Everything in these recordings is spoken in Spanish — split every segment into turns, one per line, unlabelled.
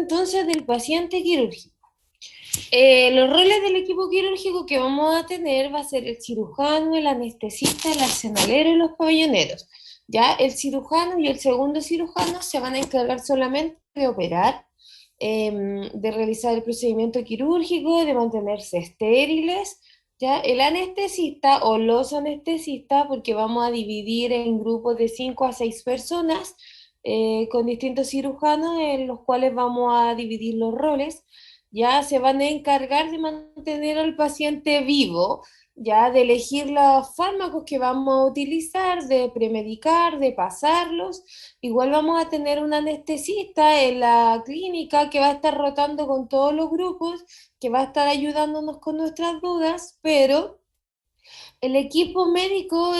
entonces del paciente quirúrgico. Los roles del equipo quirúrgico que vamos a tener va a ser el cirujano, el anestesista, el arsenalero y los pabelloneros. Ya el cirujano y el segundo cirujano se van a encargar solamente de operar, de realizar el procedimiento quirúrgico, de mantenerse estériles. Ya el anestesista o los anestesistas, porque vamos a dividir en grupos de 5 a 6 personas con distintos cirujanos en los cuales vamos a dividir los roles, ya se van a encargar de mantener al paciente vivo, ya de elegir los fármacos que vamos a utilizar, de premedicar, de pasarlos. Igual vamos a tener un anestesista en la clínica que va a estar rotando con todos los grupos, que va a estar ayudándonos con nuestras dudas, pero el equipo médico,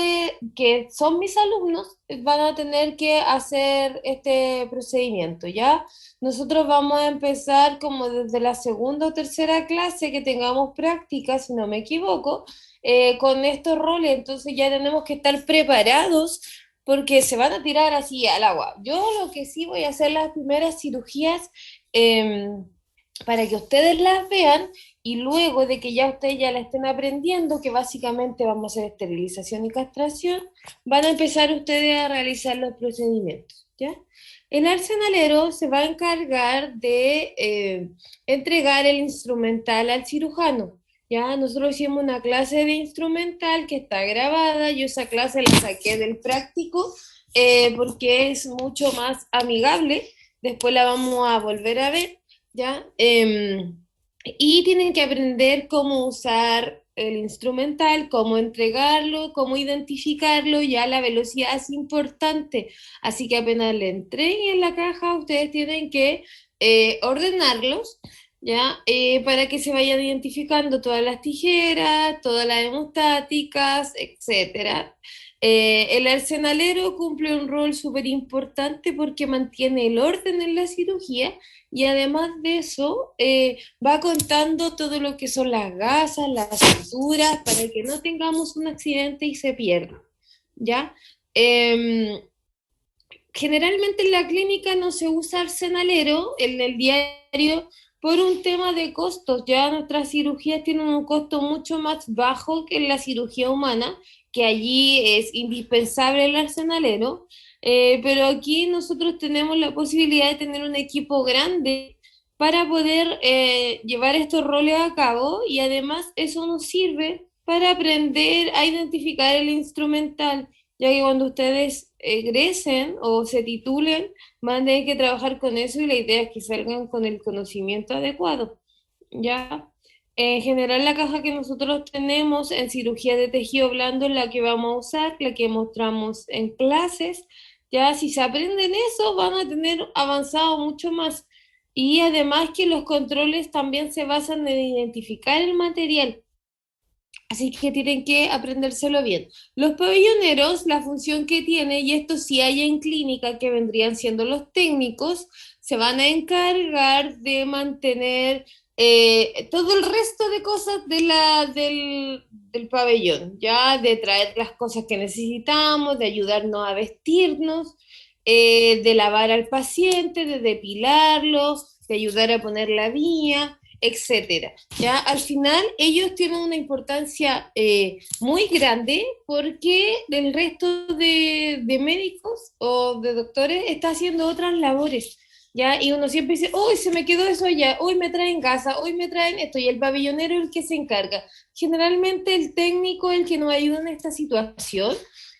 que son mis alumnos, van a tener que hacer este procedimiento, ¿ya? Nosotros vamos a empezar como desde la segunda o tercera clase que tengamos práctica, si no me equivoco, con estos roles, entonces ya tenemos que estar preparados porque se van a tirar así al agua. Yo lo que sí voy a hacer las primeras cirugías para que ustedes las vean y luego de que ya ustedes ya la estén aprendiendo, que básicamente vamos a hacer esterilización y castración, van a empezar ustedes a realizar los procedimientos, ¿ya? El arsenalero se va a encargar de entregar el instrumental al cirujano, ¿ya? Nosotros hicimos una clase de instrumental que está grabada, yo esa clase la saqué del práctico porque es mucho más amigable, después la vamos a volver a ver, ¿ya? Y tienen que aprender cómo usar el instrumental, cómo entregarlo, cómo identificarlo, ya la velocidad es importante. Así que apenas le entreguen la caja, ustedes tienen que ordenarlos, ¿ya? Para que se vayan identificando todas las tijeras, todas las hemostáticas, etcétera. El arsenalero cumple un rol súper importante porque mantiene el orden en la cirugía y además de eso, va contando todo lo que son las gasas, las suturas, para que no tengamos un accidente y se pierda, ¿ya? Eh, Generalmente en la clínica no se usa arsenalero en el diario por un tema de costos. Ya nuestras cirugías tienen un costo mucho más bajo que en la cirugía humana, que allí es indispensable el arsenalero, pero aquí nosotros tenemos la posibilidad de tener un equipo grande para poder llevar estos roles a cabo y además eso nos sirve para aprender a identificar el instrumental, ya que cuando ustedes egresen o se titulen, van a tener que trabajar con eso y la idea es que salgan con el conocimiento adecuado, ¿ya? En general, la caja que nosotros tenemos en cirugía de tejido blando es la que vamos a usar, la que mostramos en clases, ya si se aprenden eso, van a tener avanzado mucho más. Y además que los controles también se basan en identificar el material. Así que tienen que aprendérselo bien. Los pabelloneros, la función que tiene, y esto sí hay en clínica, que vendrían siendo los técnicos, se van a encargar de mantener todo el resto de cosas del pabellón, ya de traer las cosas que necesitamos, de ayudarnos a vestirnos, de lavar al paciente, de depilarlo, de ayudar a poner la vía, etcétera. Ya al final ellos tienen una importancia muy grande porque el resto de médicos o de doctores está haciendo otras labores. ¿Ya? Y uno siempre dice, hoy se me quedó eso ya, hoy me traen gasa, hoy me traen esto, y el pabellonero es el que se encarga. Generalmente el técnico es el que nos ayuda en esta situación,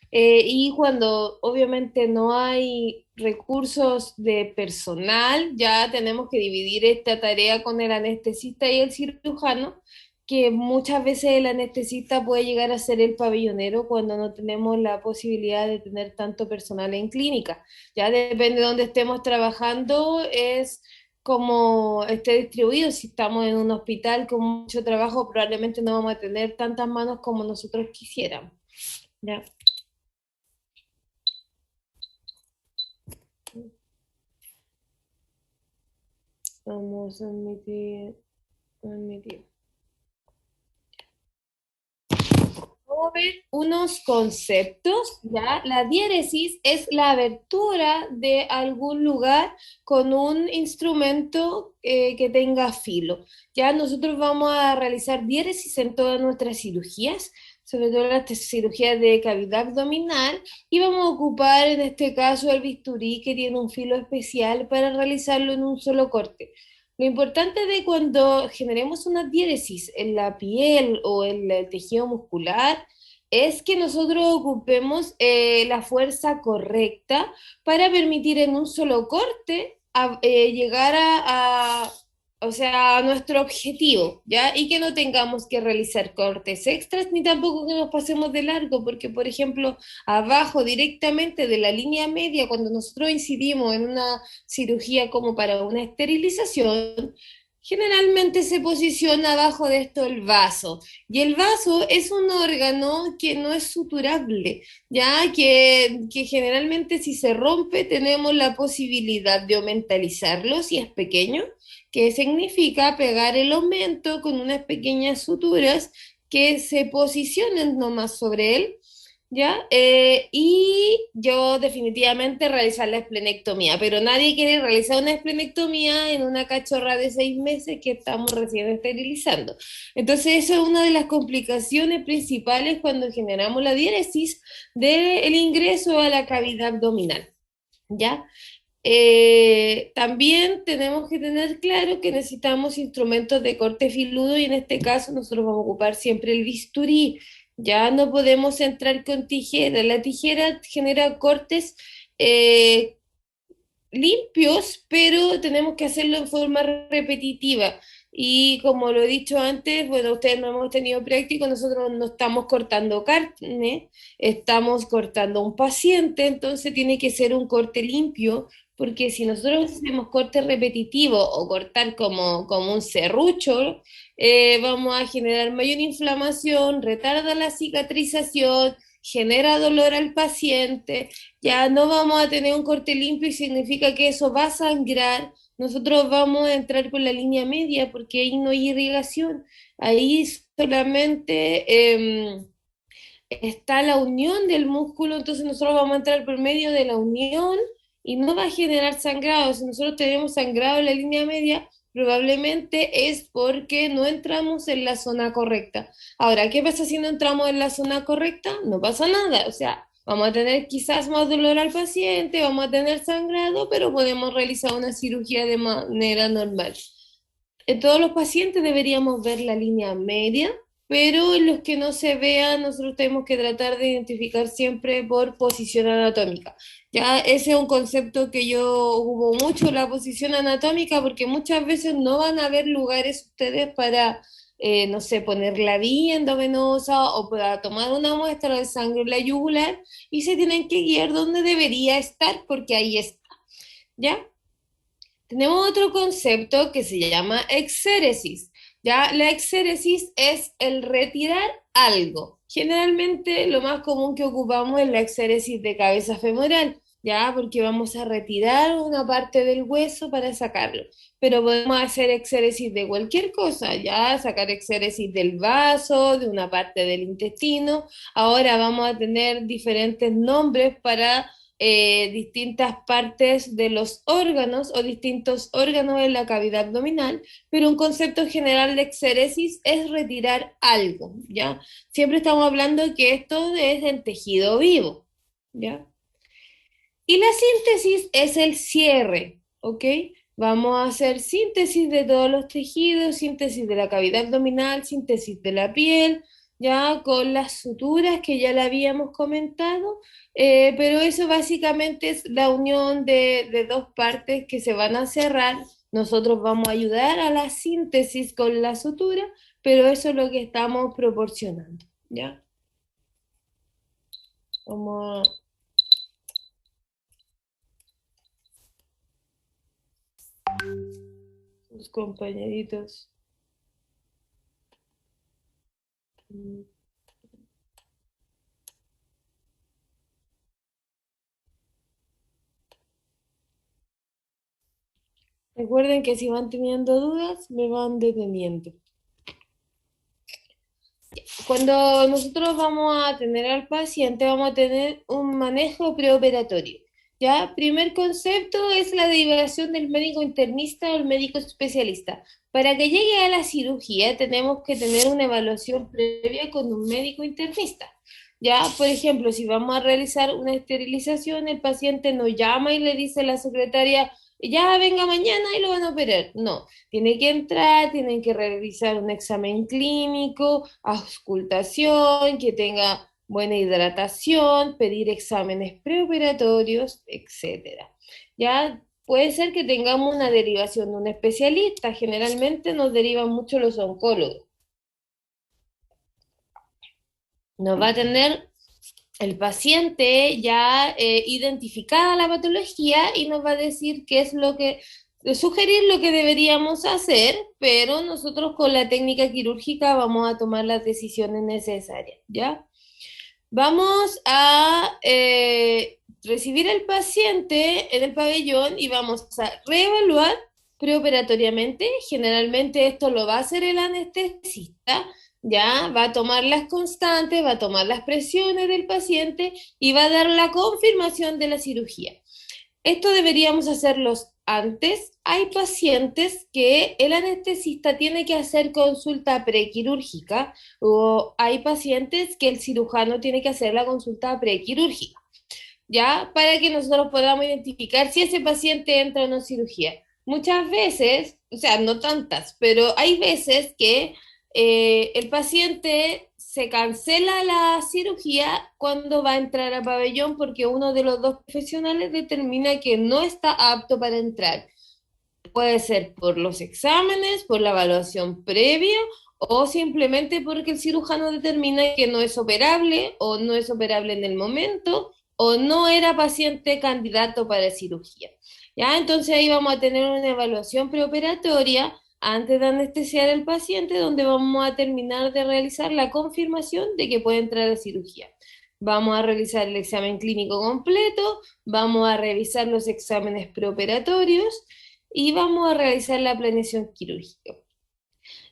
y cuando obviamente no hay recursos de personal, ya tenemos que dividir esta tarea con el anestesista y el cirujano, que muchas veces el anestesista puede llegar a ser el pabellonero cuando no tenemos la posibilidad de tener tanto personal en clínica. Ya depende de dónde estemos trabajando, es como esté distribuido. Si estamos en un hospital con mucho trabajo, probablemente no vamos a tener tantas manos como nosotros quisiéramos. ¿Ya? Vamos a admitir. vamos a ver unos conceptos, ¿ya? La diéresis es la abertura de algún lugar con un instrumento que tenga filo. Ya nosotros vamos a realizar diéresis en todas nuestras cirugías, sobre todo las cirugías de cavidad abdominal, y vamos a ocupar en este caso el bisturí que tiene un filo especial para realizarlo en un solo corte. Lo importante de cuando generemos una diéresis en la piel o en el tejido muscular es que nosotros ocupemos la fuerza correcta para permitir en un solo corte llegar o sea, a nuestro objetivo, ¿ya? Y que no tengamos que realizar cortes extras ni tampoco que nos pasemos de largo, porque, por ejemplo, abajo directamente de la línea media, cuando nosotros incidimos en una cirugía como para una esterilización, generalmente se posiciona abajo de esto el vaso. Y el vaso es un órgano que no es suturable, ya que generalmente si se rompe tenemos la posibilidad de aumentalizarlo si es pequeño, que significa pegar el aumento con unas pequeñas suturas que se posicionen nomás sobre él, ¿ya? Y yo definitivamente realizar la esplenectomía, pero nadie quiere realizar una esplenectomía en una cachorra de 6 meses que estamos recién esterilizando. Entonces, eso es una de las complicaciones principales cuando generamos la diéresis del ingreso a la cavidad abdominal, ¿ya? También tenemos que tener claro que necesitamos instrumentos de corte filudo y en este caso nosotros vamos a ocupar siempre el bisturí. Ya no podemos entrar con tijera. La tijera genera cortes eh, limpios, pero tenemos que hacerlo en forma repetitiva. Y como lo he dicho antes, bueno, ustedes no hemos tenido práctico, nosotros no estamos cortando carne, estamos cortando un paciente, entonces tiene que ser un corte limpio, porque si nosotros hacemos corte repetitivo o cortar como un serrucho, vamos a generar mayor inflamación, retarda la cicatrización, genera dolor al paciente, ya no vamos a tener un corte limpio y significa que eso va a sangrar. Nosotros vamos a entrar por la línea media porque ahí no hay irrigación, ahí solamente está la unión del músculo, entonces nosotros vamos a entrar por medio de la unión y no va a generar sangrado. Si nosotros tenemos sangrado en la línea media, probablemente es porque no entramos en la zona correcta. Ahora, ¿qué pasa si no entramos en la zona correcta? No pasa nada, o sea, vamos a tener quizás más dolor al paciente, vamos a tener sangrado, pero podemos realizar una cirugía de manera normal. En todos los pacientes deberíamos ver la línea media, pero en los que no se vean, nosotros tenemos que tratar de identificar siempre por posición anatómica. Ya ese es un concepto que yo ocupo mucho, la posición anatómica, porque muchas veces no van a haber lugares ustedes para, no sé, poner la vía endovenosa o para tomar una muestra de sangre en la yugular y se tienen que guiar donde debería estar, porque ahí está. ¿Ya? Tenemos otro concepto que se llama exéresis. Ya, la exéresis es el retirar algo. Generalmente lo más común que ocupamos es la exéresis de cabeza femoral, ya, porque vamos a retirar una parte del hueso para sacarlo. Pero podemos hacer exéresis de cualquier cosa, ya, sacar exéresis del vaso, de una parte del intestino. Ahora vamos a tener diferentes nombres para distintas partes de los órganos o distintos órganos en la cavidad abdominal, pero un concepto general de exéresis es retirar algo, ¿ya? Siempre estamos hablando que esto es el tejido vivo, ¿ya? Y la síntesis es el cierre, ¿ok? Vamos a hacer síntesis de todos los tejidos, síntesis de la cavidad abdominal, síntesis de la piel, ya con las suturas que ya la habíamos comentado, pero eso básicamente es la unión de dos partes que se van a cerrar. Nosotros vamos a ayudar a la síntesis con la sutura, pero eso es lo que estamos proporcionando, ¿ya? Vamos a sus compañeritos. Recuerden que si van teniendo dudas, me van deteniendo. cuando nosotros vamos a tener al paciente, vamos a tener un manejo preoperatorio. ¿Ya? Primer concepto es la derivación del médico internista o el médico especialista. Para que llegue a la cirugía tenemos que tener una evaluación previa con un médico internista. Ya, por ejemplo, si vamos a realizar una esterilización, el paciente nos llama y le dice a la secretaria, ya venga mañana y lo van a operar. No, tiene que entrar, tienen que realizar un examen clínico, auscultación, que tenga buena hidratación, pedir exámenes preoperatorios, etcétera. Ya puede ser que tengamos una derivación de un especialista, generalmente nos derivan mucho los oncólogos. Nos va a tener el paciente ya identificada la patología y nos va a decir qué es lo que, sugerir lo que deberíamos hacer, pero nosotros con la técnica quirúrgica vamos a tomar las decisiones necesarias, ¿ya? Vamos a recibir al paciente en el pabellón y vamos a reevaluar preoperatoriamente. Generalmente esto lo va a hacer el anestesista, ya va a tomar las constantes, va a tomar las presiones del paciente y va a dar la confirmación de la cirugía. Esto deberíamos hacerlos antes. Hay pacientes que el anestesista tiene que hacer consulta prequirúrgica o hay pacientes que el cirujano tiene que hacer la consulta prequirúrgica, ¿ya? Para que nosotros podamos identificar si ese paciente entra o no en cirugía. Muchas veces, o sea, no tantas, pero hay veces que el paciente se cancela la cirugía cuando va a entrar al pabellón porque uno de los dos profesionales determina que no está apto para entrar. Puede ser por los exámenes, por la evaluación previa o simplemente porque el cirujano determina que no es operable o no es operable en el momento o no era paciente candidato para cirugía. ¿Ya? Entonces ahí vamos a tener una evaluación preoperatoria antes de anestesiar al paciente donde vamos a terminar de realizar la confirmación de que puede entrar a cirugía. Vamos a realizar el examen clínico completo, vamos a revisar los exámenes preoperatorios y vamos a realizar la planeación quirúrgica.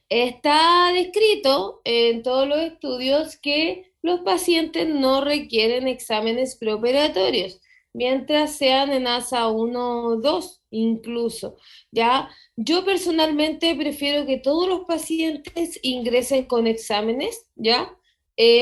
Está descrito en todos los estudios que los pacientes no requieren exámenes preoperatorios, mientras sean en ASA 1 o 2 incluso. Ya, yo personalmente prefiero que todos los pacientes ingresen con exámenes, ¿ya?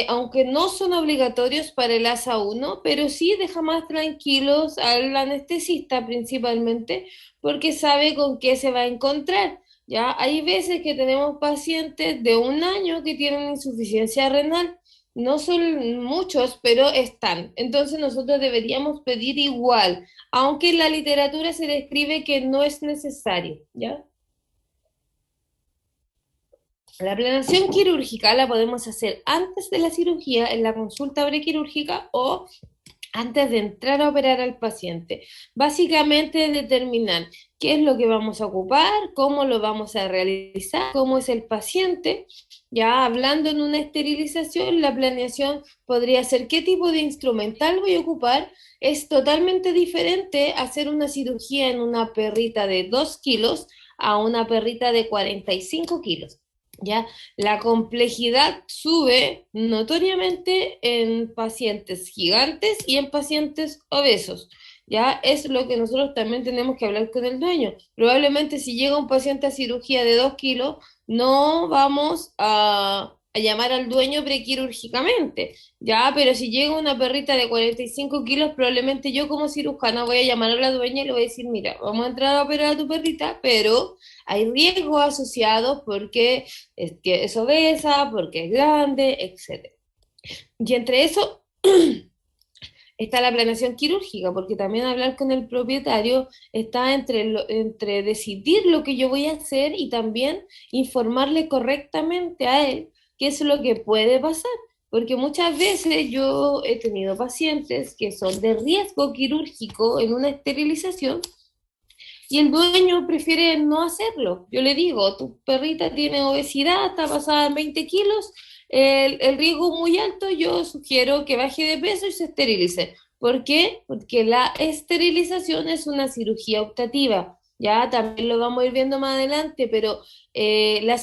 Aunque no son obligatorios para el ASA 1, pero sí deja más tranquilos al anestesista principalmente, porque sabe con qué se va a encontrar. ¿Ya? Hay veces que tenemos pacientes de 1 año que tienen insuficiencia renal. No son muchos, pero están. Entonces nosotros deberíamos pedir igual, aunque en la literatura se describe que no es necesario, ¿ya? La planeación quirúrgica la podemos hacer antes de la cirugía, en la consulta prequirúrgica o antes de entrar a operar al paciente. Básicamente determinar qué es lo que vamos a ocupar, cómo lo vamos a realizar, cómo es el paciente. Ya hablando en una esterilización, la planeación podría ser qué tipo de instrumental voy a ocupar. Es totalmente diferente hacer una cirugía en una perrita de 2 kilos a una perrita de 45 kilos. ¿Ya? La complejidad sube notoriamente en pacientes gigantes y en pacientes obesos. ¿Ya? Es lo que nosotros también tenemos que hablar con el dueño. Probablemente si llega un paciente a cirugía de 2 kilos, no vamos a llamar al dueño prequirúrgicamente, ¿ya? Pero si llega una perrita de 45 kilos, probablemente yo como cirujana voy a llamar a la dueña y le voy a decir, mira, vamos a entrar a operar a tu perrita, pero hay riesgos asociados porque que es obesa, porque es grande, etcétera. Y entre eso está la planeación quirúrgica, porque también hablar con el propietario está entre decidir lo que yo voy a hacer y también informarle correctamente a él qué es lo que puede pasar. Porque muchas veces yo he tenido pacientes que son de riesgo quirúrgico en una esterilización y el dueño prefiere no hacerlo. Yo le digo, tu perrita tiene obesidad, está pasada en 20 kilos, el riesgo es muy alto, yo sugiero que baje de peso y se esterilice. ¿Por qué? Porque la esterilización es una cirugía optativa. ya también lo vamos a ir viendo más adelante, pero la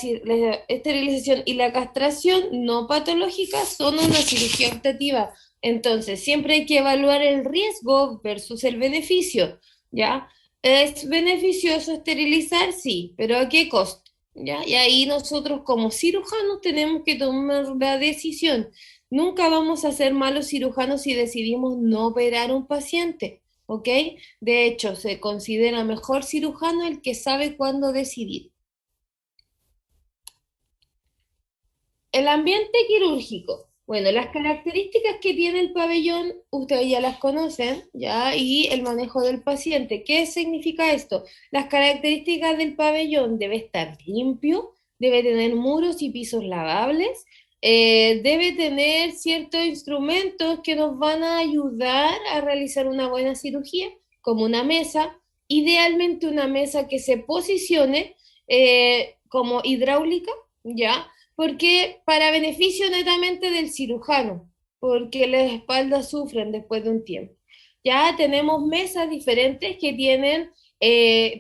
esterilización y la castración no patológica son una cirugía optativa. Entonces, siempre hay que evaluar el riesgo versus el beneficio, ¿ya? ¿Es beneficioso esterilizar? Sí, pero ¿a qué costo? ¿Ya? Y ahí nosotros como cirujanos tenemos que tomar la decisión. Nunca vamos a ser malos cirujanos si decidimos no operar a un paciente, ¿ok? De hecho, se considera mejor cirujano el que sabe cuándo decidir. El ambiente quirúrgico. Bueno, las características que tiene el pabellón, ustedes ya las conocen, ¿ya? Y el manejo del paciente. ¿Qué significa esto? Las características del pabellón: debe estar limpio, debe tener muros y pisos lavables, debe tener ciertos instrumentos que nos van a ayudar a realizar una buena cirugía, como una mesa, idealmente una mesa que se posicione como hidráulica, ¿ya? Porque para beneficio netamente del cirujano, porque las espaldas sufren después de un tiempo. Ya tenemos mesas diferentes que tienen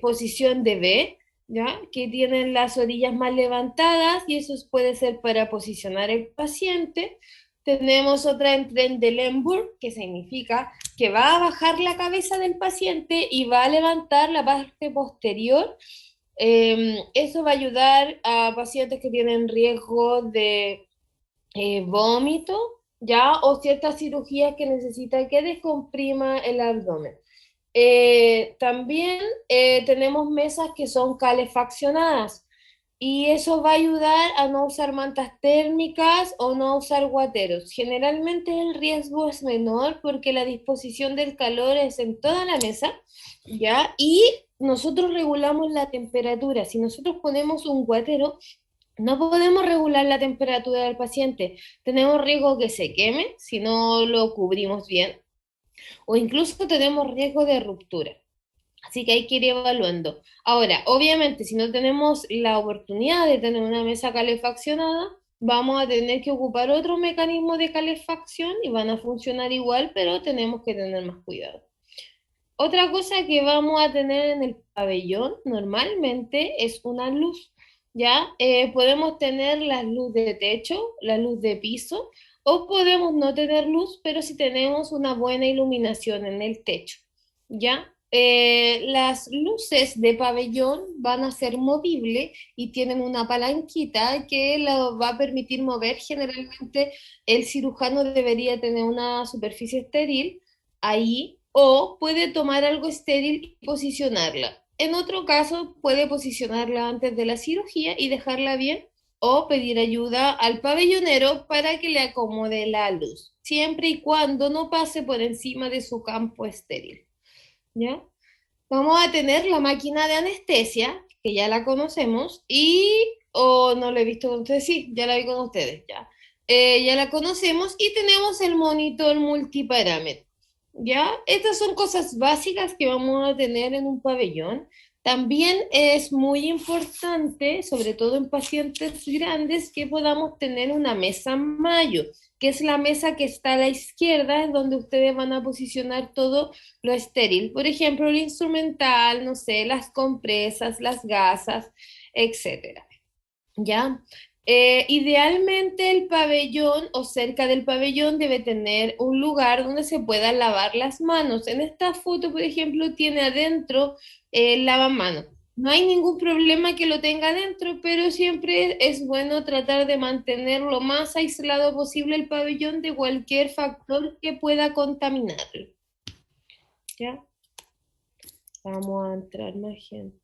posición de V, ¿ya? Que tienen las orillas más levantadas y eso puede ser para posicionar el paciente. Tenemos otra en tren de Lemberg, que significa que va a bajar la cabeza del paciente y va a levantar la parte posterior. Eso va a ayudar a pacientes que tienen riesgo de vómito, ya, o ciertas cirugías que necesitan que descomprima el abdomen. También tenemos mesas que son calefaccionadas y eso va a ayudar a no usar mantas térmicas o no usar guateros. Generalmente el riesgo es menor porque la disposición del calor es en toda la mesa, ¿ya? Y nosotros regulamos la temperatura. Si nosotros ponemos un guatero, no podemos regular la temperatura del paciente. Tenemos riesgo que se queme si no lo cubrimos bien o incluso tenemos riesgo de ruptura. Así que hay que ir evaluando. Ahora, obviamente, si no tenemos la oportunidad de tener una mesa calefaccionada, vamos a tener que ocupar otro mecanismo de calefacción y van a funcionar igual, pero tenemos que tener más cuidado. Otra cosa que vamos a tener en el pabellón normalmente es una luz, ¿ya? Podemos tener la luz de techo, la luz de piso, o podemos no tener luz, pero si tenemos una buena iluminación en el techo, ¿ya? Las luces de pabellón van a ser movibles y tienen una palanquita que lo va a permitir mover. Generalmente el cirujano debería tener una superficie estéril ahí o puede tomar algo estéril y posicionarla. En otro caso, puede posicionarla antes de la cirugía y dejarla bien o pedir ayuda al pabellonero para que le acomode la luz, siempre y cuando no pase por encima de su campo estéril. ¿Ya? Vamos a tener la máquina de anestesia, que ya la conocemos, o no la he visto con ustedes, sí, ya la vi con ustedes, ya. Ya la conocemos y tenemos el monitor multiparámetro. ¿Ya? Estas son cosas básicas que vamos a tener en un pabellón. También es muy importante, sobre todo en pacientes grandes, que podamos tener una mesa mayo, que es la mesa que está a la izquierda, en donde ustedes van a posicionar todo lo estéril. Por ejemplo, el instrumental, no sé, las compresas, las gasas, etcétera. ¿Ya? Idealmente el pabellón o cerca del pabellón debe tener un lugar donde se puedan lavar las manos. En esta foto, por ejemplo, tiene adentro el lavamanos. No hay ningún problema que lo tenga adentro, pero siempre es bueno tratar de mantener lo más aislado posible el pabellón de cualquier factor que pueda contaminarlo. ¿Ya? Vamos a entrar más gente.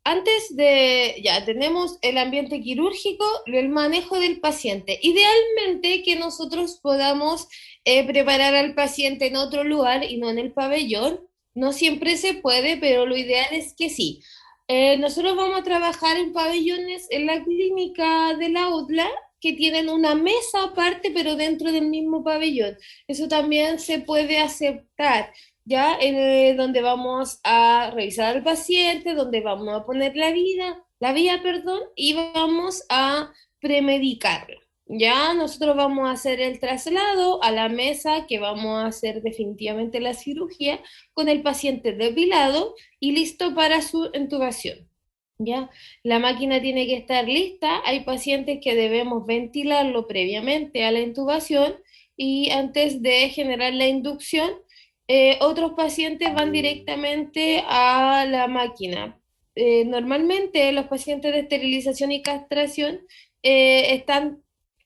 Antes de, ya tenemos el ambiente quirúrgico, el manejo del paciente. Idealmente que nosotros podamos preparar al paciente en otro lugar y no en el pabellón. No siempre se puede, pero lo ideal es que sí. Nosotros vamos a trabajar en pabellones en la clínica de la UDLA que tienen una mesa aparte, pero dentro del mismo pabellón. Eso también se puede aceptar. ya donde vamos a revisar al paciente, donde vamos a poner la vía, perdón, y vamos a premedicarlo. Ya nosotros vamos a hacer el traslado a la mesa que vamos a hacer definitivamente la cirugía con el paciente depilado y listo para su intubación. ¿Ya? La máquina tiene que estar lista. Hay pacientes que debemos ventilarlo previamente a la intubación y antes de generar la inducción, otros pacientes van directamente a la máquina. Normalmente los pacientes de esterilización y castración están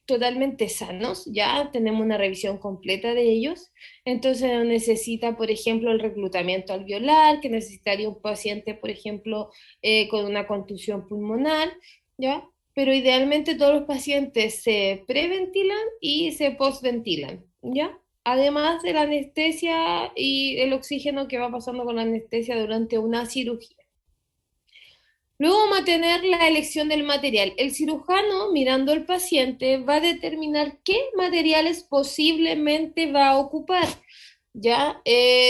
totalmente sanos, ya tenemos una revisión completa de ellos, entonces no necesita, por ejemplo, el reclutamiento alveolar, que necesitaría un paciente, por ejemplo, con una contusión pulmonar, ¿ya? Pero idealmente todos los pacientes se preventilan y se postventilan, ¿ya? Además de la anestesia y el oxígeno que va pasando con la anestesia durante una cirugía. Luego vamos a tener la elección del material. El cirujano, mirando al paciente, va a determinar qué materiales posiblemente va a ocupar. Ya,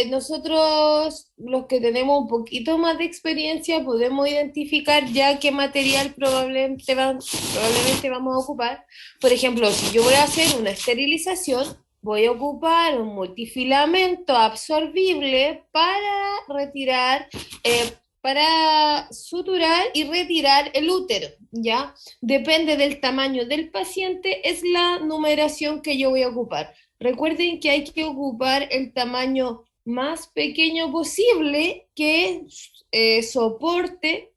nosotros, los que tenemos un poquito más de experiencia, podemos identificar ya qué material probablemente vamos a ocupar. Por ejemplo, si yo voy a hacer una esterilización, voy a ocupar un multifilamento absorbible para suturar y retirar el útero, ¿ya? Depende del tamaño del paciente, es la numeración que yo voy a ocupar. Recuerden que hay que ocupar el tamaño más pequeño posible que soporte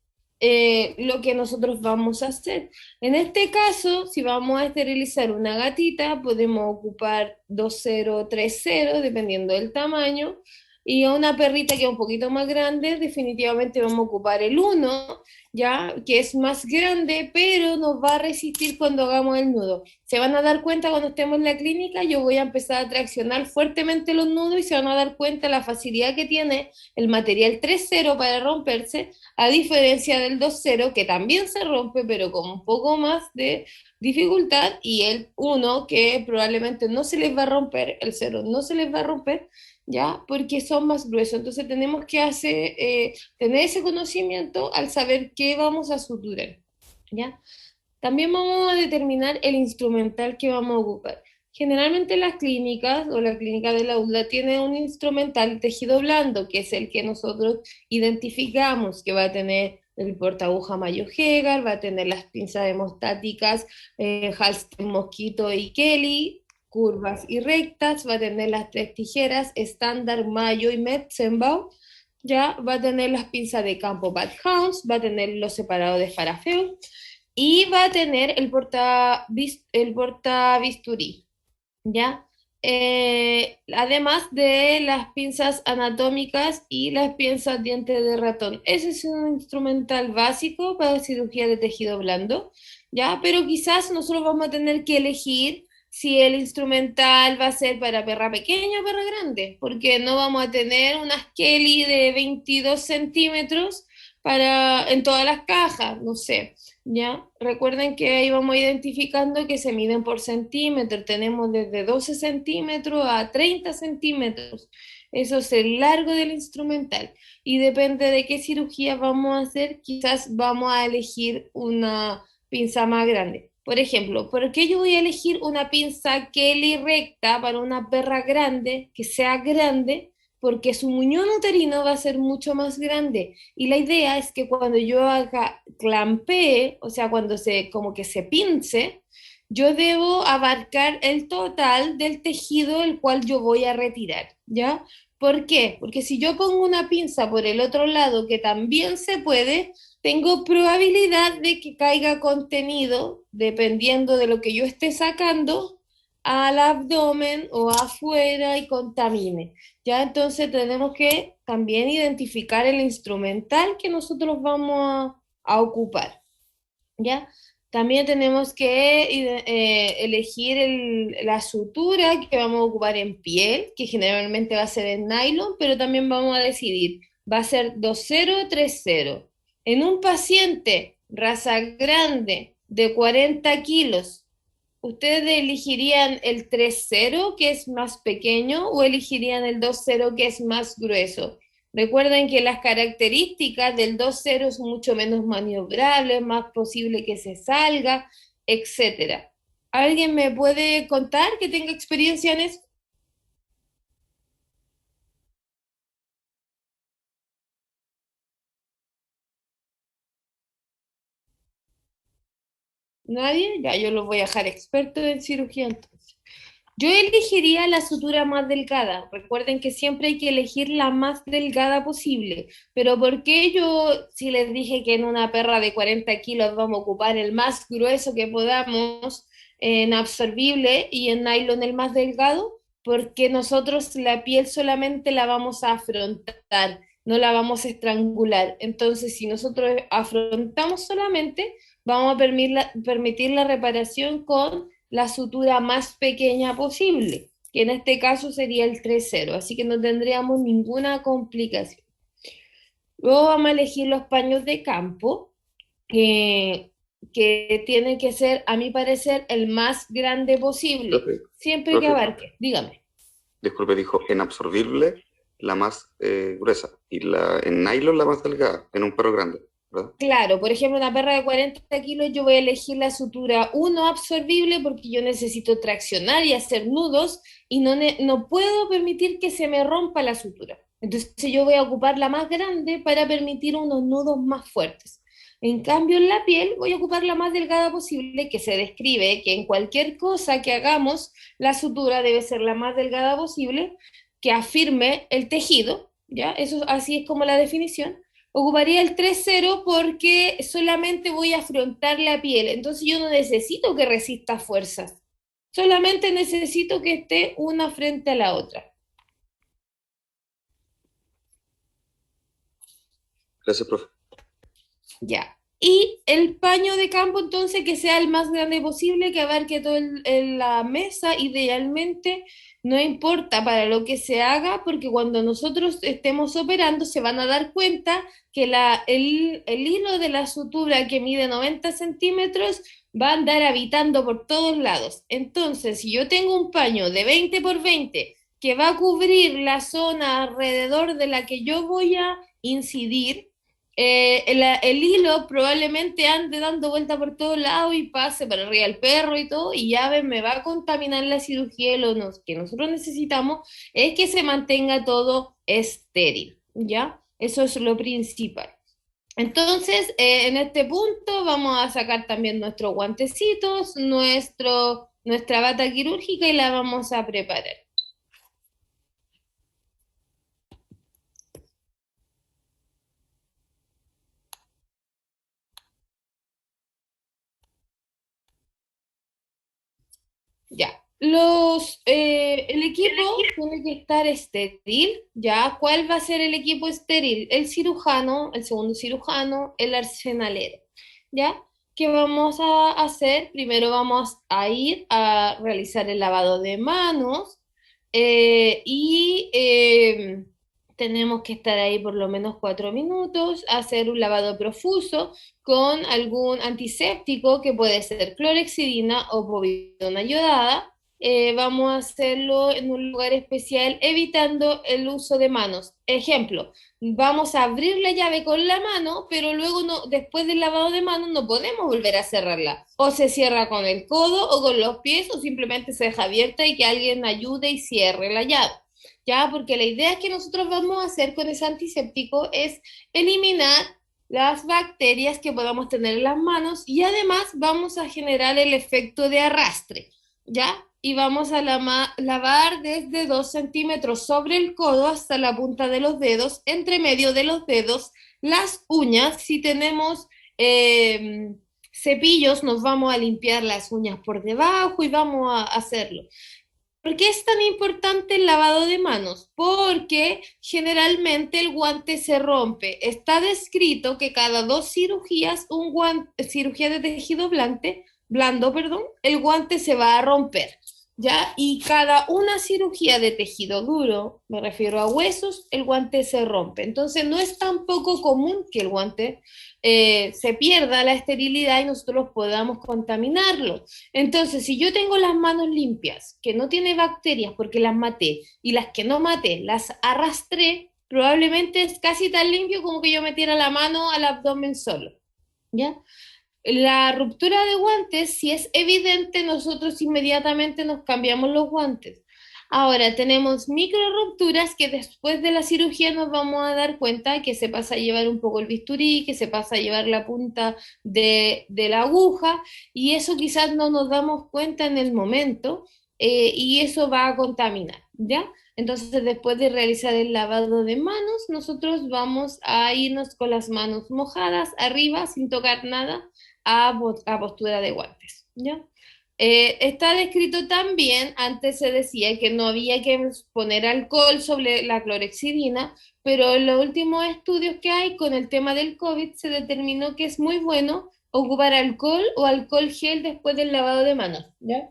lo que nosotros vamos a hacer. En este caso, si vamos a esterilizar una gatita, podemos ocupar 2,0, 3,0, dependiendo del tamaño. Y a una perrita que es un poquito más grande, definitivamente vamos a ocupar el 1, ya, que es más grande, pero nos va a resistir cuando hagamos el nudo. Se van a dar cuenta cuando estemos en la clínica, yo voy a empezar a traccionar fuertemente los nudos y se van a dar cuenta la facilidad que tiene el material 3,0 para romperse, a diferencia del 2,0 que también se rompe, pero con un poco más de dificultad, y el 1 que probablemente no se les va a romper, el 0 no se les va a romper, ¿ya? Porque son más gruesos. Entonces tenemos que tener ese conocimiento al saber qué vamos a suturar, ¿ya? También vamos a determinar el instrumental que vamos a ocupar. Generalmente las clínicas o la clínica de la UDLA tiene un instrumental tejido blando, que es el que nosotros identificamos, que va a tener el portaguja Mayo Hegar, va a tener las pinzas hemostáticas Halston, Mosquito y Kelly, curvas y rectas, va a tener las tres tijeras estándar Mayo y Metzenbaum, ya va a tener las pinzas de campo Bad House, va a tener los separados de Farafeu y va a tener el porta bisturí, ¿ya? Además de las pinzas anatómicas y las pinzas dientes de ratón. Ese es un instrumental básico para cirugía de tejido blando, ¿ya? Pero quizás nosotros vamos a tener que elegir si el instrumental va a ser para perra pequeña o perra grande, porque no vamos a tener unas Kelly de 22 centímetros en todas las cajas, no sé. ¿Ya? Recuerden que ahí vamos identificando que se miden por centímetro. Tenemos desde 12 centímetros a 30 centímetros. Eso es el largo del instrumental. Y depende de qué cirugía vamos a hacer, quizás vamos a elegir una pinza más grande. Por ejemplo, ¿por qué yo voy a elegir una pinza Kelly recta para una perra grande, que sea grande? Porque su muñón uterino va a ser mucho más grande. Y la idea es que cuando yo haga clampee, o sea, cuando como que se pince, yo debo abarcar el total del tejido el cual yo voy a retirar, ¿ya? ¿Por qué? Porque si yo pongo una pinza por el otro lado que también se puede, tengo probabilidad de que caiga contenido, dependiendo de lo que yo esté sacando, al abdomen o afuera y contamine. Ya entonces tenemos que también identificar el instrumental que nosotros vamos a ocupar. ¿Ya? También tenemos que elegir la sutura que vamos a ocupar en piel, que generalmente va a ser en nylon, pero también vamos a decidir, va a ser 2,0 o 3,0. En un paciente raza grande de 40 kilos, ¿Ustedes elegirían el 3-0, que es más pequeño, o elegirían el 2-0, que es más grueso? Recuerden que las características del 2-0 es mucho menos maniobrable, más posible que se salga, etcétera. ¿Alguien me puede contar que tenga experiencia en eso? ¿Nadie? Ya, yo lo voy a dejar experto en cirugía entonces. Yo elegiría la sutura más delgada. Recuerden que siempre hay que elegir la más delgada posible. Pero ¿por qué yo, si les dije que en una perra de 40 kilos vamos a ocupar el más grueso que podamos, en absorbible y en nylon el más delgado? Porque nosotros la piel solamente la vamos a afrontar, no la vamos a estrangular. Entonces, si nosotros afrontamos solamente, vamos a permitir la reparación con la sutura más pequeña posible, que en este caso sería el 3-0, así que no tendríamos ninguna complicación. Luego vamos a elegir los paños de campo, que tiene que ser, a mi parecer, el más grande posible,
Profe,
siempre que
profe,
abarque. Dígame.
disculpe, dijo en absorbible la más gruesa y la en nylon la más delgada, en un perro grande, ¿verdad?
Claro, por ejemplo, una perra de 40 kilos, yo voy a elegir la sutura uno absorbible porque yo necesito traccionar y hacer nudos y no puedo permitir que se me rompa la sutura. Entonces yo voy a ocupar la más grande para permitir unos nudos más fuertes. En cambio, en la piel voy a ocupar la más delgada posible, que se describe que en cualquier cosa que hagamos, la sutura debe ser la más delgada posible, que afirme el tejido, ¿ya? Eso así es como la definición. Ocuparía el 3-0 porque solamente voy a afrontar la piel, entonces yo no necesito que resista fuerzas, solamente necesito que esté una frente a la otra.
Gracias, profe.
Ya. Y el paño de campo, entonces, que sea el más grande posible, que abarque toda la mesa, idealmente, no importa para lo que se haga, porque cuando nosotros estemos operando se van a dar cuenta que el hilo de la sutura que mide 90 centímetros va a andar habitando por todos lados. Entonces, si yo tengo un paño de 20 por 20 que va a cubrir la zona alrededor de la que yo voy a incidir, el hilo probablemente ande dando vuelta por todos lados y pase para arriba el perro y todo, y ya ven, me va a contaminar la cirugía y que nosotros necesitamos es que se mantenga todo estéril, ¿ya? Eso es lo principal. Entonces, en este punto vamos a sacar también nuestros guantecitos, nuestra bata quirúrgica y la vamos a preparar. Ya. El equipo tiene que estar estéril, ¿ya? ¿Cuál va a ser el equipo estéril? El cirujano, el segundo cirujano, el arsenalero, ¿ya? ¿Qué vamos a hacer? Primero vamos a ir a realizar el lavado de manos y tenemos que estar ahí por lo menos 4 minutos, hacer un lavado profuso con algún antiséptico que puede ser clorexidina o povidona yodada. Vamos a hacerlo en un lugar especial, evitando el uso de manos. Ejemplo, vamos a abrir la llave con la mano, pero luego no, después del lavado de manos no podemos volver a cerrarla. O se cierra con el codo o con los pies, o simplemente se deja abierta y que alguien ayude y cierre la llave. Ya, porque la idea que nosotros vamos a hacer con ese antiséptico es eliminar las bacterias que podamos tener en las manos y además vamos a generar el efecto de arrastre, ¿ya? Y vamos a lavar desde 2 centímetros sobre el codo hasta la punta de los dedos, entre medio de los dedos, las uñas. Si tenemos cepillos, nos vamos a limpiar las uñas por debajo y vamos a hacerlo. ¿Por qué es tan importante el lavado de manos? Porque generalmente el guante se rompe. Está descrito que cada 2 cirugías, cirugía de tejido blando, perdón, el guante se va a romper, ¿ya? Y cada una cirugía de tejido duro, me refiero a huesos, el guante se rompe. Entonces no es tan poco común que el guante se pierda la esterilidad y nosotros podamos contaminarlo. Entonces, si yo tengo las manos limpias, que no tiene bacterias porque las maté, y las que no maté las arrastré, probablemente es casi tan limpio como que yo metiera la mano al abdomen solo, ¿ya? La ruptura de guantes, si es evidente, nosotros inmediatamente nos cambiamos los guantes. Ahora tenemos micro rupturas que después de la cirugía nos vamos a dar cuenta que se pasa a llevar un poco el bisturí, que se pasa a llevar la punta de la aguja y eso quizás no nos damos cuenta en el momento y eso va a contaminar, ¿ya? Entonces después de realizar el lavado de manos, nosotros vamos a irnos con las manos mojadas arriba sin tocar nada a postura de guantes, ¿ya? Está descrito también, antes se decía que no había que poner alcohol sobre la clorexidina, pero en los últimos estudios que hay con el tema del COVID se determinó que es muy bueno ocupar alcohol o alcohol gel después del lavado de manos, ¿ya?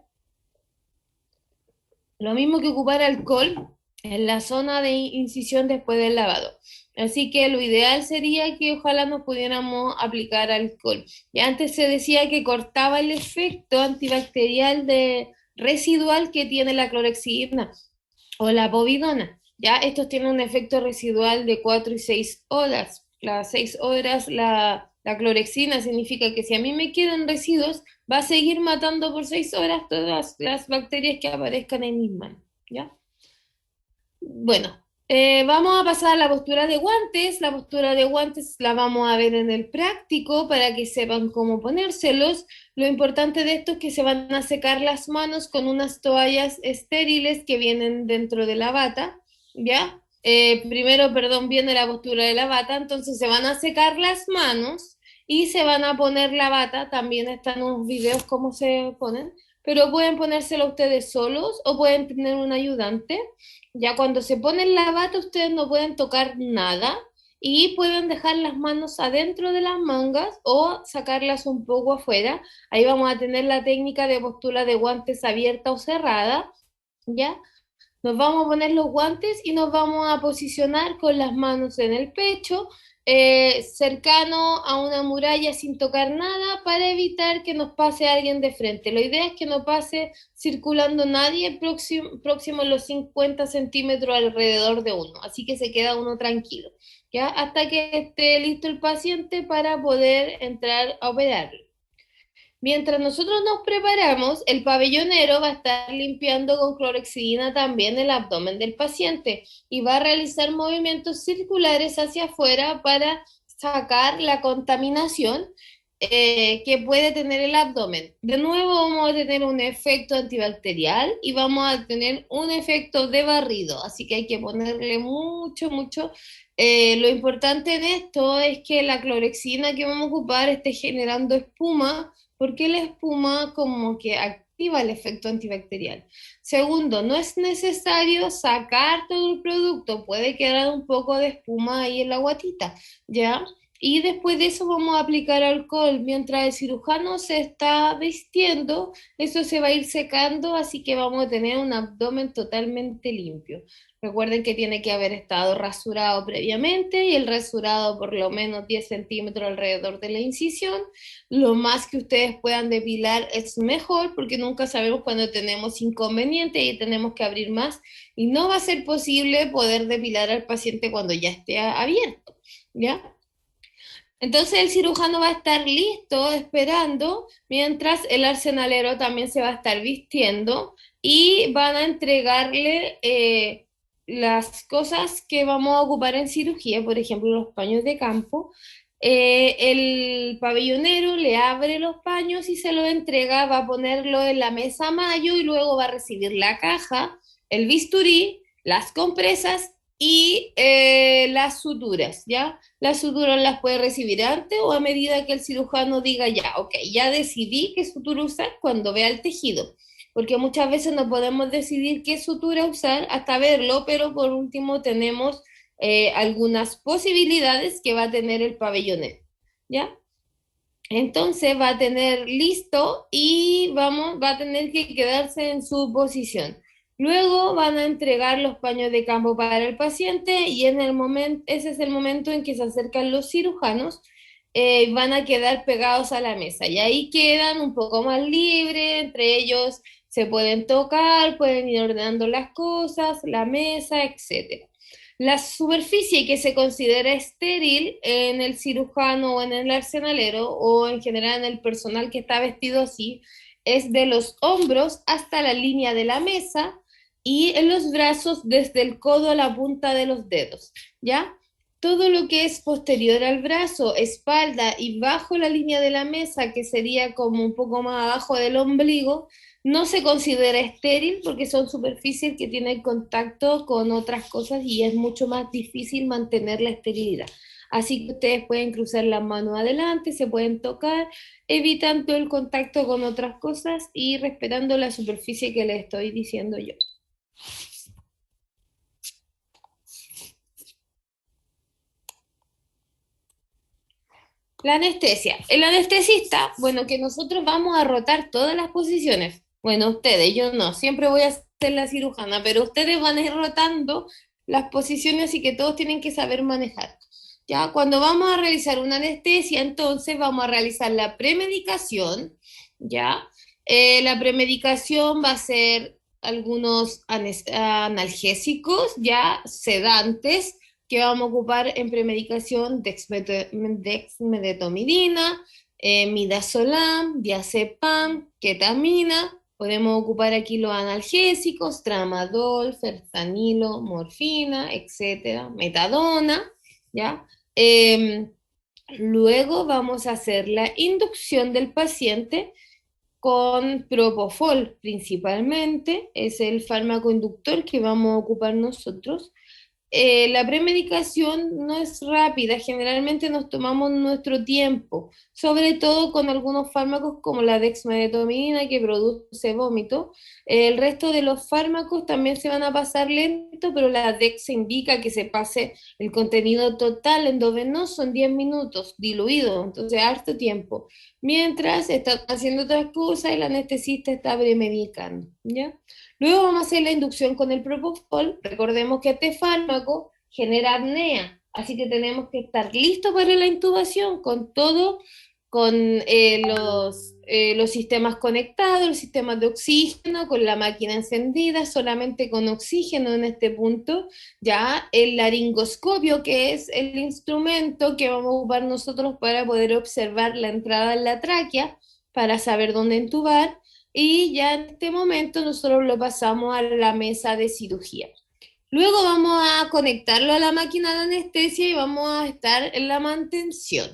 Lo mismo que ocupar alcohol en la zona de incisión después del lavado. Así que lo ideal sería que ojalá nos pudiéramos aplicar alcohol. Y antes se decía que cortaba el efecto antibacterial residual que tiene la clorexidina o la povidona. Ya estos tienen un efecto residual de 4 y 6 horas. Las 6 horas la clorexina significa que si a mí me quedan residuos, va a seguir matando por 6 horas todas las bacterias que aparezcan en mis manos. ¿Ya? Bueno, vamos a pasar a la postura de guantes. La postura de guantes la vamos a ver en el práctico para que sepan cómo ponérselos. Lo importante de esto es que se van a secar las manos con unas toallas estériles que vienen dentro de la bata, ¿ya? Primero, perdón, viene la postura de la bata, entonces se van a secar las manos y se van a poner la bata. También están unos videos cómo se ponen, pero pueden ponérselo ustedes solos o pueden tener un ayudante. Ya cuando se ponen la bata, ustedes no pueden tocar nada y pueden dejar las manos adentro de las mangas o sacarlas un poco afuera. Ahí vamos a tener la técnica de postura de guantes abierta o cerrada, ¿ya? Nos vamos a poner los guantes y nos vamos a posicionar con las manos en el pecho, cercano a una muralla sin tocar nada para evitar que nos pase alguien de frente. La idea es que no pase circulando nadie próximo a los 50 centímetros alrededor de uno, así que se queda uno tranquilo, ¿ya? Hasta que esté listo el paciente para poder entrar a operarlo. Mientras nosotros nos preparamos, el pabellonero va a estar limpiando con clorexidina también el abdomen del paciente y va a realizar movimientos circulares hacia afuera para sacar la contaminación que puede tener el abdomen. De nuevo vamos a tener un efecto antibacterial y vamos a tener un efecto de barrido, así que hay que ponerle mucho, mucho. Lo importante en esto es que la clorexina que vamos a ocupar esté generando espuma porque la espuma como que activa el efecto antibacterial. Segundo, no es necesario sacar todo el producto, puede quedar un poco de espuma ahí en la guatita, ¿ya? Y después de eso vamos a aplicar alcohol. Mientras el cirujano se está vistiendo, eso se va a ir secando, así que vamos a tener un abdomen totalmente limpio. Recuerden que tiene que haber estado rasurado previamente y el rasurado por lo menos 10 centímetros alrededor de la incisión. Lo más que ustedes puedan depilar es mejor porque nunca sabemos cuando tenemos inconveniente y tenemos que abrir más y no va a ser posible poder depilar al paciente cuando ya esté abierto, ¿ya? Entonces el cirujano va a estar listo esperando mientras el arsenalero también se va a estar vistiendo y van a entregarle las cosas que vamos a ocupar en cirugía, por ejemplo los paños de campo. El pabellonero le abre los paños y se los entrega, va a ponerlo en la mesa a mayo y luego va a recibir la caja, el bisturí, las compresas y las suturas, ¿ya? Las suturas las puede recibir antes o a medida que el cirujano diga ya, ok, ya decidí qué sutura usar cuando vea el tejido, porque muchas veces no podemos decidir qué sutura usar hasta verlo, pero por último tenemos algunas posibilidades que va a tener el pabellonero, ¿ya? Entonces va a tener listo y va a tener que quedarse en su posición. Luego van a entregar los paños de campo para el paciente y ese es el momento en que se acercan los cirujanos van a quedar pegados a la mesa y ahí quedan un poco más libres, entre ellos se pueden tocar, pueden ir ordenando las cosas, la mesa, etcétera. La superficie que se considera estéril en el cirujano o en el arsenalero o en general en el personal que está vestido así es de los hombros hasta la línea de la mesa y en los brazos desde el codo a la punta de los dedos, ¿ya? Todo lo que es posterior al brazo, espalda y bajo la línea de la mesa, que sería como un poco más abajo del ombligo, no se considera estéril porque son superficies que tienen contacto con otras cosas y es mucho más difícil mantener la esterilidad. Así que ustedes pueden cruzar las manos adelante, se pueden tocar, evitando el contacto con otras cosas y respetando la superficie que les estoy diciendo yo. La anestesia. El anestesista, bueno, que nosotros vamos a rotar todas las posiciones. Bueno, ustedes, yo no, siempre voy a ser la cirujana, pero ustedes van a ir rotando las posiciones y que todos tienen que saber manejar. Ya, cuando vamos a realizar una anestesia, entonces vamos a realizar la premedicación, ya. La premedicación va a ser algunos analgésicos, ya, sedantes, que vamos a ocupar en premedicación dexmedetomidina, midazolam, diazepam, ketamina. Podemos ocupar aquí los analgésicos, tramadol, fentanilo, morfina, etcétera, metadona, ¿ya? Eh, Luego vamos a hacer la inducción del paciente con propofol principalmente, es el fármaco inductor que vamos a ocupar nosotros. La premedicación no es rápida, generalmente nos tomamos nuestro tiempo, sobre todo con algunos fármacos como la dexmedetomidina que produce vómito. El resto de los fármacos también se van a pasar lento, pero la dex indica que se pase el contenido total endovenoso en 10 minutos, diluido, entonces harto tiempo. Mientras están haciendo otras cosas, el anestesista está premedicando, ¿ya? Luego vamos a hacer la inducción con el propofol. Recordemos que este fármaco genera apnea, así que tenemos que estar listos para la intubación con todo, con los sistemas conectados, los sistemas de oxígeno, con la máquina encendida, solamente con oxígeno en este punto. Ya el laringoscopio, que es el instrumento que vamos a ocupar nosotros para poder observar la entrada en la tráquea, para saber dónde intubar y ya en este momento nosotros lo pasamos a la mesa de cirugía. Luego vamos a conectarlo a la máquina de anestesia y vamos a estar en la mantención.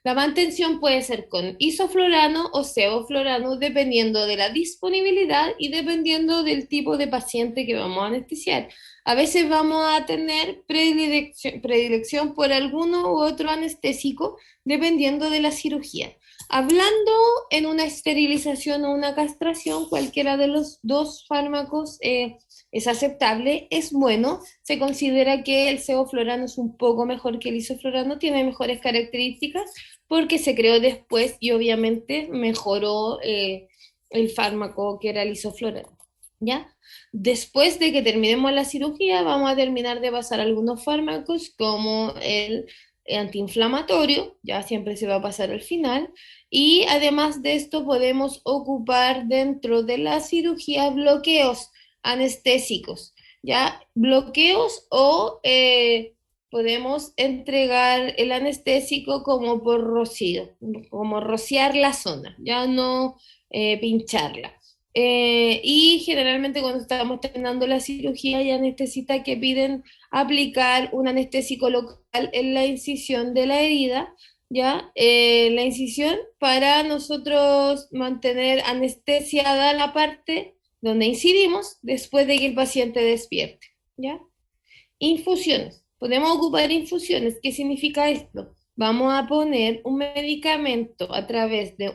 La mantención puede ser con isoflorano o sevoflorano dependiendo de la disponibilidad y dependiendo del tipo de paciente que vamos a anestesiar. A veces vamos a tener predilección por alguno u otro anestésico dependiendo de la cirugía. Hablando en una esterilización o una castración, cualquiera de los dos fármacos es aceptable, es bueno. Se considera que el sevoflurano es un poco mejor que el isoflurano, tiene mejores características porque se creó después y obviamente mejoró el fármaco que era el isoflurano. ¿Ya? Después de que terminemos la cirugía, vamos a terminar de pasar algunos fármacos como el antiinflamatorio, ya siempre se va a pasar al final, y además de esto podemos ocupar dentro de la cirugía bloqueos anestésicos, ya bloqueos o podemos entregar el anestésico como por rocío, como rociar la zona, ya no pincharla. Y generalmente cuando estamos terminando la cirugía ya necesita que piden aplicar un anestésico local en la incisión de la herida, ¿ya? La incisión para nosotros mantener anestesiada la parte donde incidimos después de que el paciente despierte, ¿ya? Infusiones. Podemos ocupar infusiones. ¿Qué significa esto? Vamos a poner un medicamento a través de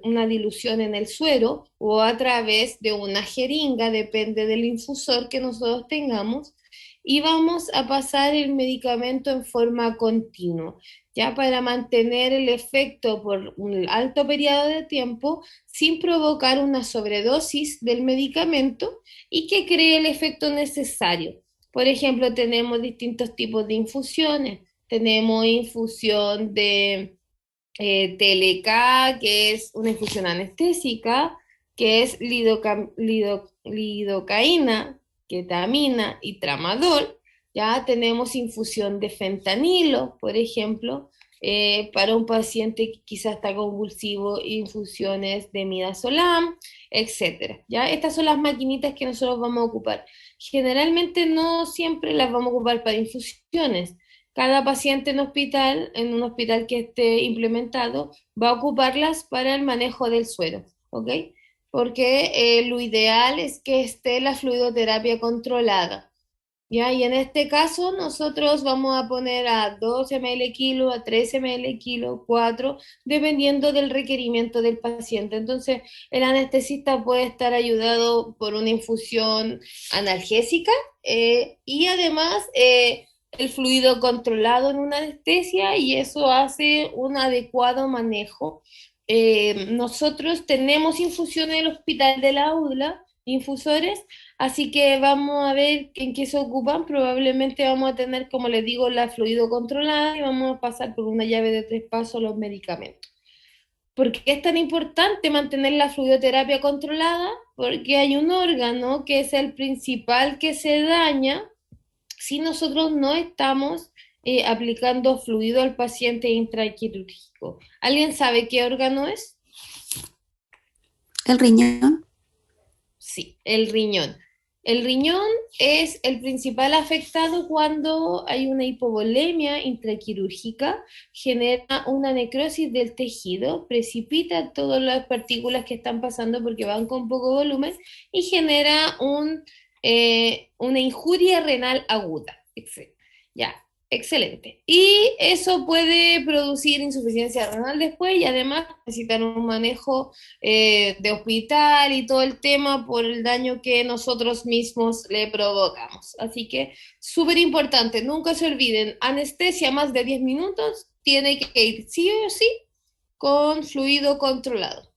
una dilución en el suero o a través de una jeringa, depende del infusor que nosotros tengamos, y vamos a pasar el medicamento en forma continua, ya para mantener el efecto por un alto periodo de tiempo sin provocar una sobredosis del medicamento y que cree el efecto necesario. Por ejemplo, tenemos distintos tipos de infusiones. Tenemos infusión TLK, que es una infusión anestésica, que es lidocaína, ketamina y tramadol. Ya tenemos infusión de fentanilo, por ejemplo, para un paciente que quizás está convulsivo, infusiones de midazolam, etcétera. Ya estas son las maquinitas que nosotros vamos a ocupar. Generalmente no siempre las vamos a ocupar para infusiones. Cada paciente en un hospital que esté implementado, va a ocuparlas para el manejo del suero, ¿ok? Porque lo ideal es que esté la fluidoterapia controlada, ¿ya? Y en este caso nosotros vamos a poner a 2 ml kilo, a 3 ml kilo, 4, dependiendo del requerimiento del paciente. Entonces, el anestesista puede estar ayudado por una infusión analgésica y además el fluido controlado en una anestesia y eso hace un adecuado manejo. Nosotros tenemos infusión en el hospital de la UDLA, infusores. Así que vamos a ver en qué se ocupan. Probablemente vamos a tener, como les digo, la fluido controlada y vamos a pasar por una llave de 3 pasos los medicamentos. ¿Por qué es tan importante mantener la fluidoterapia controlada? Porque hay un órgano que es el principal que se daña si nosotros no estamos aplicando fluido al paciente intraquirúrgico. ¿Alguien sabe qué órgano es?
El riñón.
Sí, el riñón. El riñón es el principal afectado cuando hay una hipovolemia intraquirúrgica, genera una necrosis del tejido, precipita todas las partículas que están pasando porque van con poco volumen y genera una injuria renal aguda. Ya, excelente. Y eso puede producir insuficiencia renal después y además necesitar un manejo de hospital y todo el tema por el daño que nosotros mismos le provocamos. Así que súper importante, nunca se olviden, anestesia más de 10 minutos tiene que ir sí o sí con fluido controlado.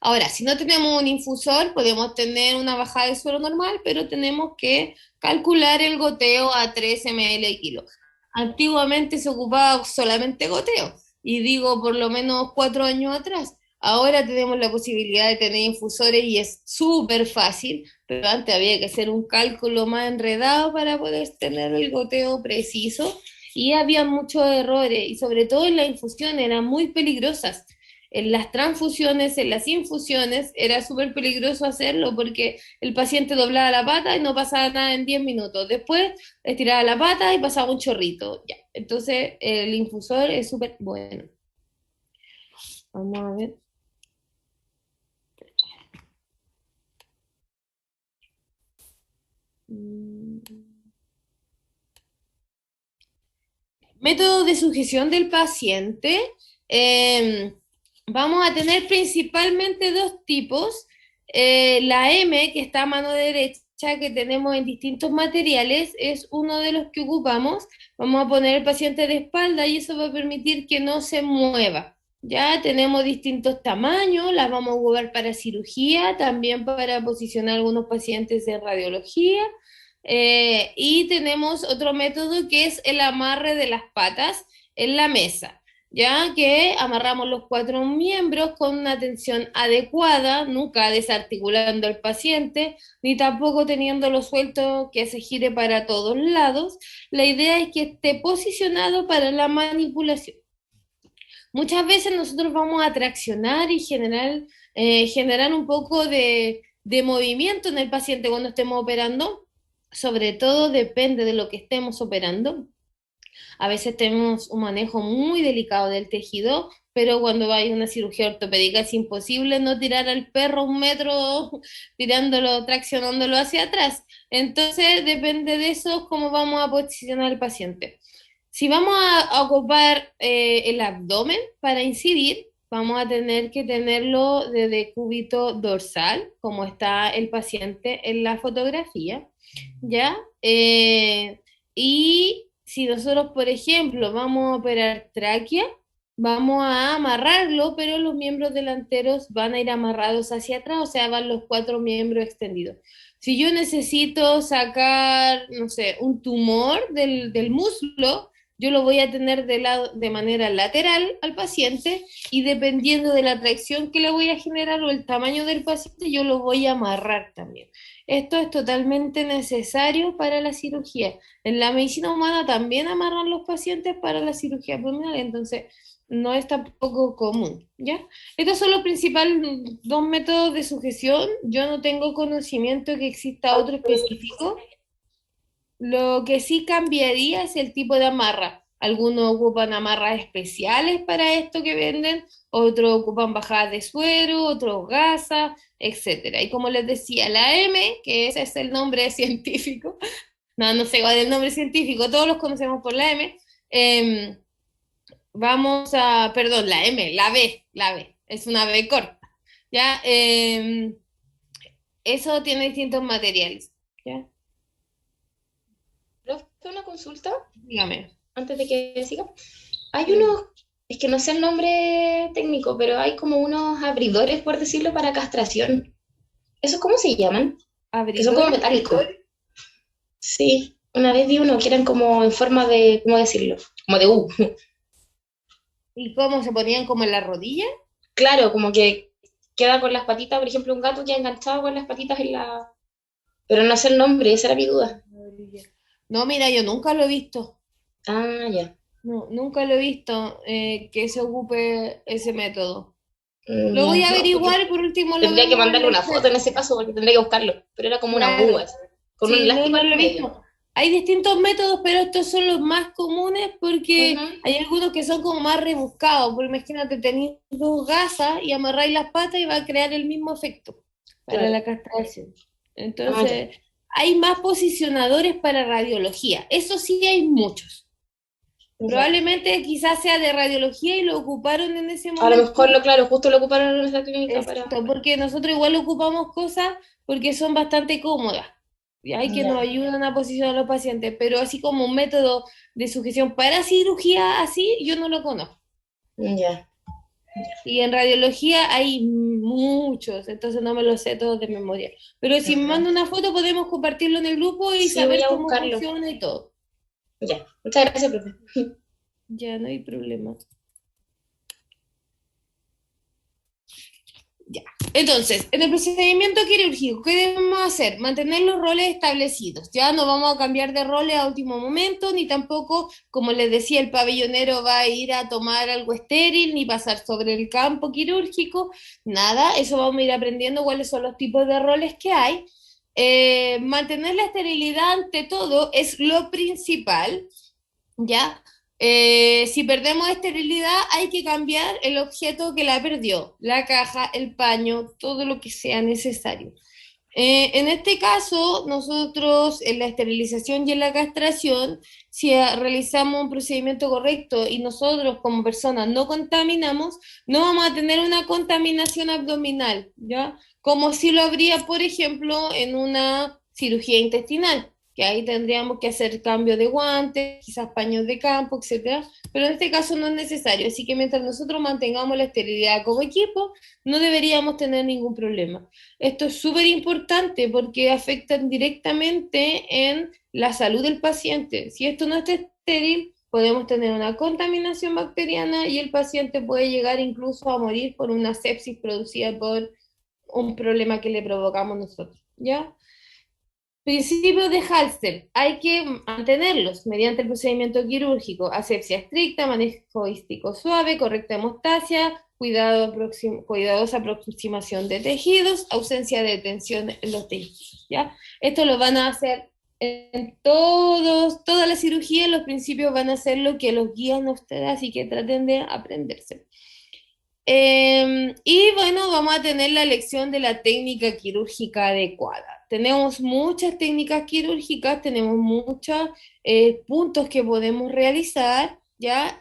Ahora, si no tenemos un infusor, podemos tener una bajada de suero normal, pero tenemos que calcular el goteo a 3 ml kilo. Antiguamente se ocupaba solamente goteo, y digo por lo menos 4 años atrás. Ahora tenemos la posibilidad de tener infusores y es súper fácil, pero antes había que hacer un cálculo más enredado para poder tener el goteo preciso y había muchos errores y sobre todo en la infusión eran muy peligrosas. En las transfusiones, en las infusiones, era súper peligroso hacerlo porque el paciente doblaba la pata y no pasaba nada en 10 minutos. Después estiraba la pata y pasaba un chorrito. Ya. Entonces, el infusor es súper bueno. Vamos a ver. Método de sujeción del paciente. Eh, Vamos a tener principalmente dos tipos. La M, que está a mano derecha, que tenemos en distintos materiales, es uno de los que ocupamos. Vamos a poner el paciente de espalda y eso va a permitir que no se mueva. Ya tenemos distintos tamaños, las vamos a ocupar para cirugía, también para posicionar algunos pacientes en radiología. Y tenemos otro método que es el amarre de las patas en la mesa, ya que amarramos los 4 miembros con una tensión adecuada, nunca desarticulando al paciente, ni tampoco teniéndolo suelto que se gire para todos lados. La idea es que esté posicionado para la manipulación. Muchas veces nosotros vamos a traccionar y generar un poco de movimiento en el paciente cuando estemos operando. Sobre todo depende de lo que estemos operando. A veces tenemos un manejo muy delicado del tejido, pero cuando hay una cirugía ortopédica es imposible no tirar al perro 1 metro tirándolo, traccionándolo hacia atrás. Entonces depende de eso cómo vamos a posicionar al paciente. Si vamos a ocupar el abdomen para incidir, vamos a tener que tenerlo de decúbito dorsal, como está el paciente en la fotografía, ¿ya? Y si nosotros, por ejemplo, vamos a operar tráquea, vamos a amarrarlo, pero los miembros delanteros van a ir amarrados hacia atrás, o sea, van los 4 miembros extendidos. Si yo necesito sacar, no sé, un tumor del muslo, yo lo voy a tener de lado, de manera lateral al paciente, y dependiendo de la tracción que le voy a generar o el tamaño del paciente, yo lo voy a amarrar también. Esto es totalmente necesario para la cirugía. En la medicina humana también amarran los pacientes para la cirugía abdominal, entonces no es tampoco común, ¿ya? Estos son los principales dos métodos de sujeción. Yo no tengo conocimiento que exista otro específico. Lo que sí cambiaría es el tipo de amarra. Algunos ocupan amarras especiales para esto que venden, otros ocupan bajadas de suero, otros gasas, etcétera. Y como les decía, la M, que ese es el nombre científico, no sé cuál es el nombre científico, todos los conocemos por la M. Perdón, la M, la B, es una B corta, ¿ya? Eso tiene distintos materiales, ¿ya?
Profe, una consulta
Dígame.
antes de que siga. Hay unos, es que no sé el nombre técnico, pero hay como unos abridores, por decirlo, para castración. ¿Esos cómo se llaman? Que son como
¿Abridores?
metálicos. Sí, una vez vi uno que eran como en forma de, ¿cómo decirlo? Como de U.
¿Y cómo se ponían como en la rodilla?
Claro, como que queda con las patitas, por ejemplo, un gato queda enganchado con las patitas en la... Pero no sé el nombre, esa era mi duda.
No, mira, yo nunca lo he visto.
Ah, ya.
No, nunca lo he visto que se ocupe ese método. Lo
Ya,
voy a
no, porque
averiguar, por último lo
tendría que
vemos en
mandarle
la
una foto en ese caso porque tendría que buscarlo. Pero era como una
Claro.
púas, con un
Sí, no,
elástico
no
al
lo he
medio.
visto. Hay distintos métodos, pero estos son los más comunes porque
Ujú.
hay algunos que son como más rebuscados. Porque imagínate, tenéis dos gasas y amarráis las patas y va a crear el mismo efecto para
Claro.
la castración.
Ah, ya.
Entonces, hay más posicionadores para radiología. Eso sí, hay muchos.
Ya.
Probablemente quizás sea de radiología y lo ocuparon en ese
A lo
momento.
mejor, claro, justo lo ocuparon en esa clínica para...
Exacto, porque nosotros igual ocupamos cosas porque son bastante cómodas y hay que nos
Ya,
ayudan a posicionar a los pacientes, pero así como un método de sujeción para cirugía así, yo no lo conozco.
ya.
Y en radiología hay muchos, entonces no me los sé todos de memoria. Pero si me
Ujú.
manda una foto podemos compartirlo en el grupo y
Sí, voy
saber
a
cómo
buscarlo.
funciona y todo.
Ya. Muchas gracias, profe.
Ya no hay problema. Ya. Entonces, en el procedimiento quirúrgico, ¿qué debemos hacer? Mantener los roles establecidos. Ya no vamos a cambiar de roles a último momento, ni tampoco, como les decía, el pabellonero va a ir a tomar algo estéril, ni pasar sobre el campo quirúrgico, nada. Eso vamos a ir aprendiendo cuáles son los tipos de roles que hay. Mantener la esterilidad ante todo es lo principal, ¿ya? Si perdemos esterilidad, hay que cambiar el objeto que la perdió, la caja, el paño, todo lo que sea necesario. En este caso, nosotros en la esterilización y en la castración, si realizamos un procedimiento correcto y nosotros como personas no contaminamos, no vamos a tener una contaminación abdominal, ¿ya? Como si lo habría, por ejemplo, en una cirugía intestinal, que ahí tendríamos que hacer cambio de guantes, quizás paños de campo, etcétera, pero en este caso no es necesario, así que mientras nosotros mantengamos la esterilidad como equipo, no deberíamos tener ningún problema. Esto es súper importante porque afecta directamente en la salud del paciente. Si esto no está estéril, podemos tener una contaminación bacteriana y el paciente puede llegar incluso a morir por una sepsis producida por un problema que le provocamos nosotros, ¿ya? Principios de Halster, hay que mantenerlos mediante el procedimiento quirúrgico, asepsia estricta, manejo hístico suave, correcta hemostasia, cuidadosa aproximación de tejidos, ausencia de tensión en los tejidos, ¿ya? Esto lo van a hacer en toda la cirugía, los principios van a ser lo que los guían a ustedes, así que traten de aprenderse. Y bueno, vamos a tener la elección de la técnica quirúrgica adecuada. Tenemos muchas técnicas quirúrgicas, tenemos muchos puntos que podemos realizar, ¿ya?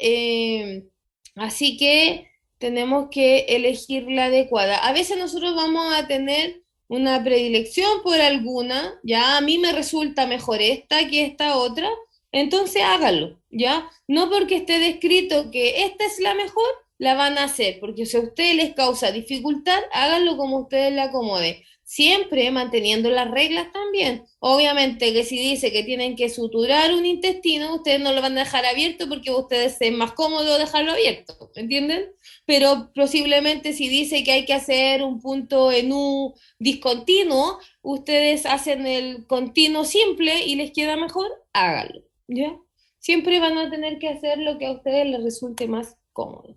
Así que tenemos que elegir la adecuada. A veces nosotros vamos a tener una predilección por alguna, ¿ya? A mí me resulta mejor esta que esta otra, entonces háganlo, ¿ya? No porque esté descrito que esta es la mejor la van a hacer, porque si a ustedes les causa dificultad, háganlo como a ustedes les acomode. siempre manteniendo las reglas también. Obviamente que si dice que tienen que suturar un intestino, ustedes no lo van a dejar abierto porque a ustedes es más cómodo dejarlo abierto, ¿me entienden? Pero posiblemente si dice que hay que hacer un punto en U discontinuo, ustedes hacen el continuo simple y les queda mejor, háganlo, ¿ya? Siempre van a tener que hacer lo que a ustedes les resulte más cómodo.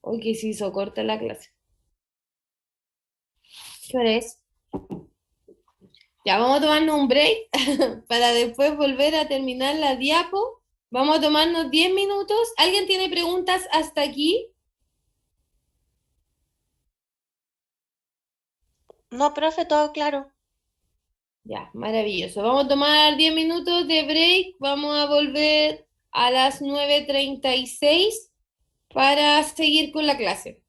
Hoy que se hizo corta la clase. ¿Qué hora es? Ya, vamos a tomarnos un break para después volver a terminar la diapo. Vamos a tomarnos 10 minutos. ¿Alguien tiene preguntas hasta aquí?
No, profe, todo claro.
Ya, maravilloso. Vamos a tomar 10 minutos de break. Vamos a volver a las 9:36 para seguir con la clase.